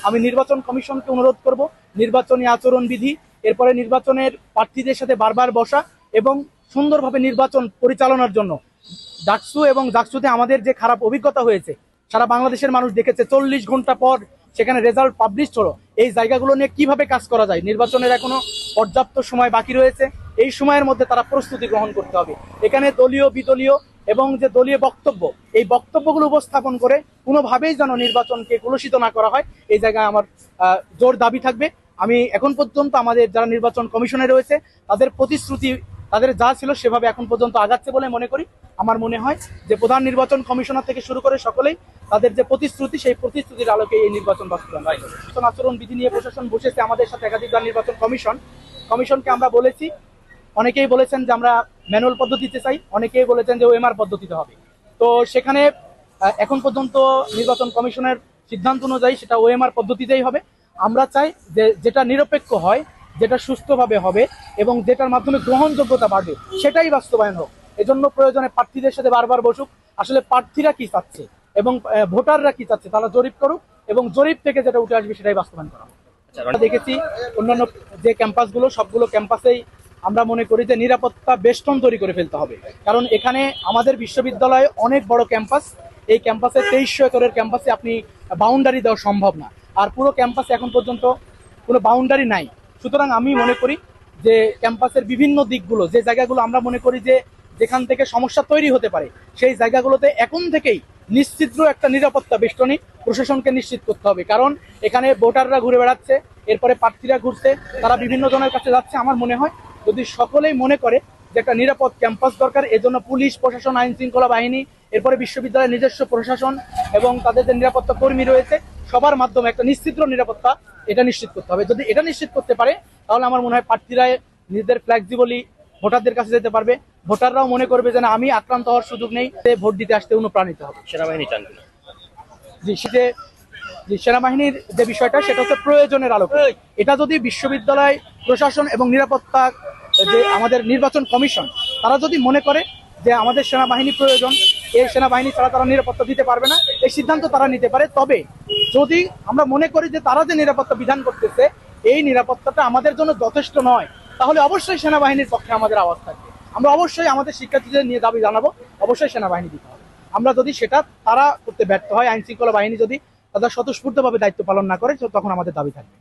আমি নির্বাচন কমিশনকে অনুরোধ করব নির্বাচনী আচরণবিধি, এরপরে নির্বাচনের প্রার্থীদের সাথে বারবার বসা এবং সুন্দরভাবে নির্বাচন পরিচালনার জন্য ডাকসু এবং জাকসুতে আমাদের যে খারাপ অভিজ্ঞতা হয়েছে সারা বাংলাদেশের মানুষ দেখেছে, 40 ঘন্টা পর সেখানে রেজাল্ট পাবলিশ হলো। এই জায়গাগুলো নিয়ে কিভাবে কাজ করা যায়, নির্বাচনের এখনো পর্যাপ্ত সময় বাকি রয়েছে, এই সময়ের মধ্যে তারা প্রস্তুতি গ্রহণ করতে হবে। এখানে দলীয় বিদলীয় এবং যে দলীয় বক্তব্য, এই বক্তব্যগুলো উপস্থাপন করে কোনোভাবেই যেন নির্বাচনকে কলুষিত না করা হয়, এই জায়গায় আমার জোর দাবি থাকবে। আমি এখন পর্যন্ত আমাদের যারা নির্বাচন কমিশনে রয়েছে তাদের প্রতিশ্রুতি তাদের যা ছিল সেভাবে এখন পর্যন্ত আগাচ্ছে বলে মনে করি। আমার মনে হয় যে প্রধান নির্বাচন কমিশনার থেকে শুরু করে সকলেই তাদের যে প্রতিশ্রুতি, সেই প্রতিশ্রুতির আলোকে এই নির্বাচন বাস্তবায়ন হয়। নির্বাচন আচরণ বিধি নিয়ে প্রশাসন বসেছে আমাদের সাথে একাধিকবার নির্বাচন কমিশনকে আমরা বলেছি, অনেকেই বলেছেন যে আমরা ম্যানুয়াল পদ্ধতিতে চাই, অনেকেই বলেছেন যে ওএমআর পদ্ধতিতে হবে। তো সেখানে এখন পর্যন্ত নির্বাচন কমিশনের সিদ্ধান্ত অনুযায়ী সেটা ওএমআর পদ্ধতিতেই হবে। আমরা চাই যে যেটা নিরপেক্ষ হয়, যেটা সুস্থভাবে হবে এবং যেটার মাধ্যমে গ্রহণযোগ্যতা বাড়বে সেটাই বাস্তবায়ন হোক। এজন্য প্রয়োজনে প্রার্থীদের সাথে বারবার বসুক, আসলে প্রার্থীরা কি চাচ্ছে এবং ভোটাররা কি চাচ্ছে তারা জরিপ করুক এবং জরিপ থেকে যেটা উঠে আসবে সেটাই বাস্তবায়ন করা হোক। আমরা দেখেছি অন্যান্য যে ক্যাম্পাসগুলো, সবগুলো ক্যাম্পাসেই আমরা মনে করি যে নিরাপত্তা বেষ্টন তৈরি করে ফেলতে হবে, কারণ এখানে আমাদের বিশ্ববিদ্যালয়ে অনেক বড় ক্যাম্পাস, এই ক্যাম্পাসে 2300 একরের ক্যাম্পাসে আপনি বাউন্ডারি দেওয়া সম্ভব না, আর পুরো ক্যাম্পাসে এখন পর্যন্ত কোনো বাউন্ডারি নাই। সুতরাং আমি মনে করি যে ক্যাম্পাসের বিভিন্ন দিকগুলো, যে জায়গাগুলো আমরা মনে করি যে যেখান থেকে সমস্যা তৈরি হতে পারে, সেই জায়গাগুলোতে এখন থেকেই নিশ্চিদ্র একটা নিরাপত্তা বেষ্টনী প্রশাসনকে নিশ্চিত করতে হবে। কারণ এখানে ভোটাররা ঘুরে বেড়াচ্ছে, এরপরে প্রার্থীরা ঘুরছে, তারা বিভিন্ন জনের কাছে যাচ্ছে। আমার মনে হয় যদি সকলেই মনে করে যে একটা নিরাপদ ক্যাম্পাস দরকার, এজন্য পুলিশ প্রশাসন, আইন শৃঙ্খলা বাহিনী, এরপরে বিশ্ববিদ্যালয়ের নিজস্ব প্রশাসন এবং তাদের যে নিরাপত্তা কর্মী রয়েছে সবার মাধ্যমে একটা নিশ্চিদ্র নিরাপত্তা এটা নিশ্চিত করতে হবে। যদি এটা নিশ্চিত করতে পারে তাহলে আমার মনে হয় প্রার্থীরা নিজেদের ফ্লেক্সিবলি ভোটারদের কাছে যেতে পারবে, ভোটাররাও মনে করবে যে না, আমি আক্রান্ত হওয়ার সুযোগ নেই, ভোট দিতে আসতে অনুপ্রাণিত হবে। সেনাবাহিনী চান কিনা? জি, সেনাবাহিনীর যে বিষয়টা সেটা হচ্ছে প্রয়োজনের আলোকে। এটা যদি বিশ্ববিদ্যালয় প্রশাসন এবং নিরাপত্তা যে আমাদের নির্বাচন কমিশন তারা যদি মনে করে যে আমাদের সেনাবাহিনী প্রয়োজন, এই সেনাবাহিনী ছাড়া তারা নিরাপত্তা দিতে পারবে না, এই সিদ্ধান্ত তারা নিতে পারে। তবে যদি আমরা মনে করি যে তারা যে নিরাপত্তা বিধান করতেছে এই নিরাপত্তাটা আমাদের জন্য যথেষ্ট নয়, তাহলে অবশ্যই সেনাবাহিনীর পক্ষে আমাদের আওয়াজ থাকবে। আমরা অবশ্যই আমাদের শিক্ষার্থীদের নিয়ে দাবি জানাবো, অবশ্যই সেনাবাহিনী দিতে হবে। আমরা যদি সেটা তারা করতে ব্যর্থ হয়, আইন শৃঙ্খলা বাহিনী যদি তাদের স্বতঃস্ফূর্তভাবে দায়িত্ব পালন না করে, তখন আমাদের দাবি থাকবে।